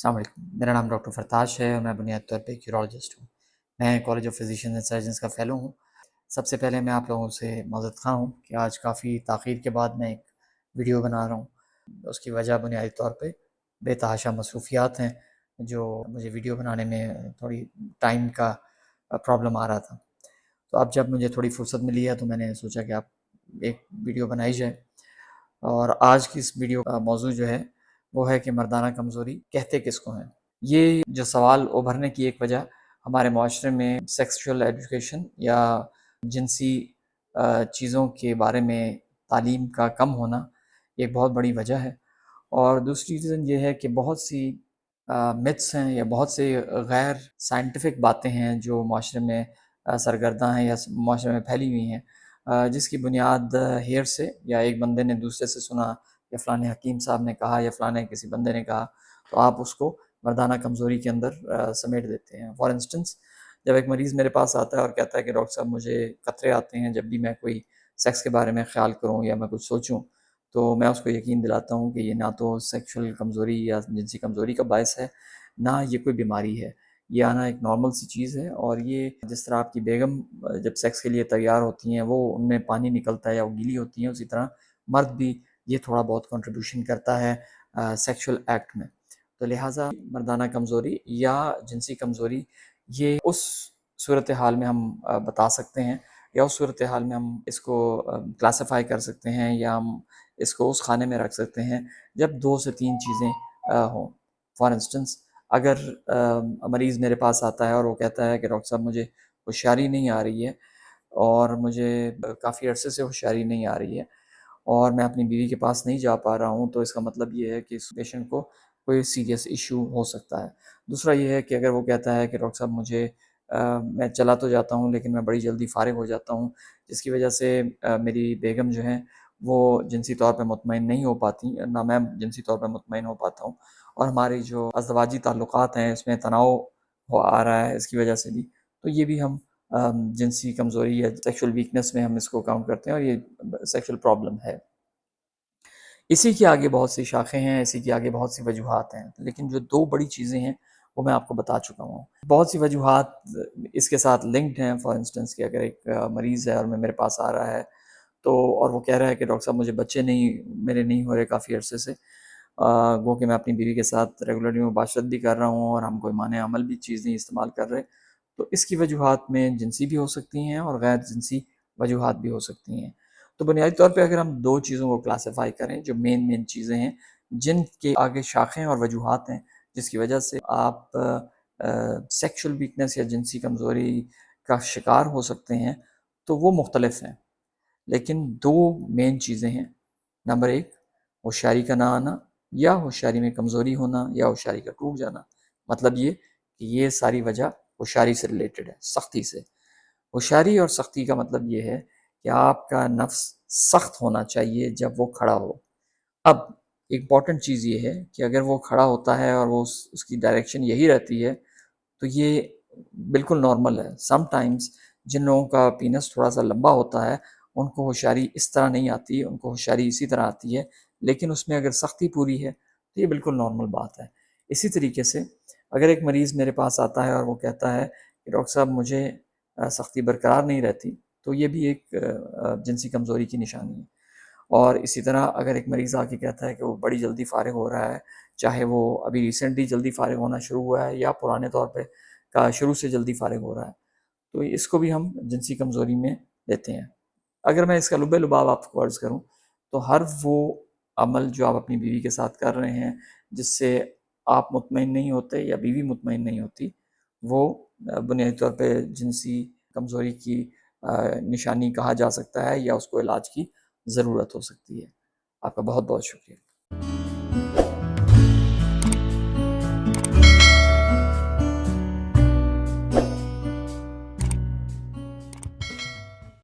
अस्सलाम वालेकुम, मेरा नाम डॉक्टर फरताश है और मैं बुनियादी तौर पे एक यूरोलॉजिस्ट हूँ। मैं college of physicians and surgeons का फ़ेलो हूँ। सबसे पहले मैं आप लोगों से माज़रत ख़्वाह हूँ कि आज काफ़ी ताख़ीर के बाद मैं एक वीडियो बना रहा हूँ। उसकी वजह बुनियादी तौर पे बेतहाशा मसरूफ़ियात हैं, जो मुझे वीडियो बनाने में थोड़ी टाइम का प्रॉब्लम आ रहा था। तो अब जब मुझे थोड़ी फ़ुर्सत मिली है तो मैंने सोचा कि अब एक वीडियो बनाई जाए। और आज की इस वीडियो का मौज़ू जो है वो है कि मर्दाना कमज़ोरी कहते किसको हैं। ये जो सवाल उभरने की एक वजह हमारे माशरे में सेक्सुअल एजुकेशन या जिनसी चीज़ों के बारे में तालीम का कम होना एक बहुत बड़ी वजह है। और दूसरी रीज़न ये है कि बहुत सी मिथ्स हैं या बहुत से गैर साइंटिफिक बातें हैं जो माशरे में सरगर्दा हैं या माशरे में फैली हुई हैं, जिसकी बुनियाद हेयर से या एक बंदे ने दूसरे से सुना या फ़लाने हकीम साहब ने कहा या फ़लाने किसी बंदे ने कहा, तो आप उसको मर्दाना कमज़ोरी के अंदर समेट देते हैं। फॉर इंस्टेंस, जब एक मरीज़ मेरे पास आता है और कहता है कि डॉक्टर साहब मुझे खतरे आते हैं जब भी मैं कोई सेक्स के बारे में ख़्याल करूँ या मैं कुछ सोचूँ, तो मैं उसको यकीन दिलाता हूँ कि ये ना तो सेक्सुअल कमज़ोरी या जिनसी कमज़ोरी का बायस है, ना ये कोई बीमारी है। ये आना एक नॉर्मल सी चीज़ है और ये जिस तरह आपकी बेगम जब सेक्स के लिए तैयार होती हैं, वो उनमें पानी निकलता है या वो गीली होती हैं, उसी तरह मर्द भी ये थोड़ा बहुत कंट्रीब्यूशन करता है सेक्सुअल एक्ट में। तो लिहाजा मर्दाना कमज़ोरी या जिनसी कमज़ोरी ये उस सूरत हाल में हम बता सकते हैं या उस सूरत हाल में हम इसको क्लासिफ़ाई कर सकते हैं या हम इसको उस खाने में रख सकते हैं जब 2 से 3 चीज़ें हों। फॉर इंस्टेंस, अगर मरीज़ मेरे पास आता है और वो कहता है कि डॉक्टर साहब मुझे होशियारी नहीं आ रही है और मुझे काफ़ी अरसे से होशियारी नहीं आ रही है और मैं अपनी बीवी के पास नहीं जा पा रहा हूँ, तो इसका मतलब ये है कि इस पेशेंट को कोई सीरियस इश्यू हो सकता है। दूसरा ये है कि अगर वो कहता है कि डॉक्टर साहब मुझे मैं चला तो जाता हूँ लेकिन मैं बड़ी जल्दी फ़ारिग हो जाता हूँ, जिसकी वजह से मेरी बेगम जो हैं वो जिनसी तौर पे मुतमईन नहीं हो पाती, ना मैं जिनसी तौर पे मुतमईन हो पाता हूँ और हमारी जो अज़दवाजी ताल्लुकात हैं इसमें तनाव हो आ रहा है इसकी वजह से भी। तो ये भी हम जिनसी कमज़ोरी या सेक्सुअल वीकनेस में हम इसको काउंट करते हैं और ये सेक्सुअल प्रॉब्लम है। इसी के आगे बहुत सी शाखें हैं, इसी के आगे बहुत सी वजूहात हैं, लेकिन जो 2 बड़ी चीज़ें हैं, वो मैं आपको बता चुका हूँ। बहुत सी वजूहात इसके साथ लिंक्ड हैं। फॉर इंस्टेंस कि अगर एक मरीज़ है और मेरे पास आ रहा है, तो और वो कह रहा है कि डॉक्टर साहब मुझे बच्चे नहीं मेरे नहीं हो रहे काफ़ी अरसे से, गो कि मैं अपनी बीवी के साथ रेगुलरली मुबाशरत भी कर रहा हूँ और हम कोई माने अमल भी चीज़ नहीं इस्तेमाल कर रहे। तो इसकी वजूहात में जिनसी भी हो सकती हैं और गैर जिनसी वजूहात भी हो सकती हैं। तो बुनियादी तौर पे अगर हम 2 चीज़ों को क्लासिफ़ाई करें जो मेन चीज़ें हैं, जिनके आगे शाखें और वजूहात हैं, जिसकी वजह से आप सेक्सुअल वीकनेस या जिनसी कमज़ोरी का शिकार हो सकते हैं, तो वो मुख्तलिफ़ हैं। लेकिन 2 मेन चीज़ें हैं। नंबर 1, होशियारी का ना आना या होशियारी में कमज़ोरी होना या होशियारी का टूट जाना। मतलब ये कि ये सारी वजह होशियारी से रिलेटेड है, सख्ती से। होशियारी और सख्ती का मतलब ये है कि आपका नफ्स सख्त होना चाहिए जब वो खड़ा हो। अब इम्पॉर्टेंट चीज़ ये है कि अगर वो खड़ा होता है और वो उसकी डायरेक्शन यही रहती है, तो ये बिल्कुल नॉर्मल है। समटाइम्स जिन लोगों का पीनस थोड़ा-सा लंबा होता है, उनको होशियारी इस तरह नहीं आती, उनको होशियारी इसी तरह आती है, लेकिन उसमें अगर सख्ती पूरी है, तो ये बिल्कुल नॉर्मल बात है। इसी तरीके से अगर एक मरीज़ मेरे पास आता है और वो कहता है कि डॉक्टर साहब मुझे सख्ती बरकरार नहीं रहती, तो ये भी एक जिनसी कमज़ोरी की निशानी है। और इसी तरह अगर एक मरीज़ आके कहता है कि वो बड़ी जल्दी फ़ारिग हो रहा है, चाहे वो अभी रिसेंटली जल्दी फ़ारिग होना शुरू हुआ है या पुराने तौर पे का शुरू से जल्दी फ़ारिग हो रहा है, तो इसको भी हम जिनसी कमज़ोरी में लेते हैं। अगर मैं इसका लुब-ए-लुबाब आपको अर्ज़ करूँ, तो हर वो अमल जो आप अपनी बीवी के साथ कर रहे हैं, जिससे आप मुतमईन नहीं होते या बीवी मुतमईन नहीं होती, वो बुनियादी तौर पे जिनसी कमज़ोरी की निशानी कहा जा सकता है या उसको इलाज की ज़रूरत हो सकती है। आपका बहुत-बहुत शुक्रिया।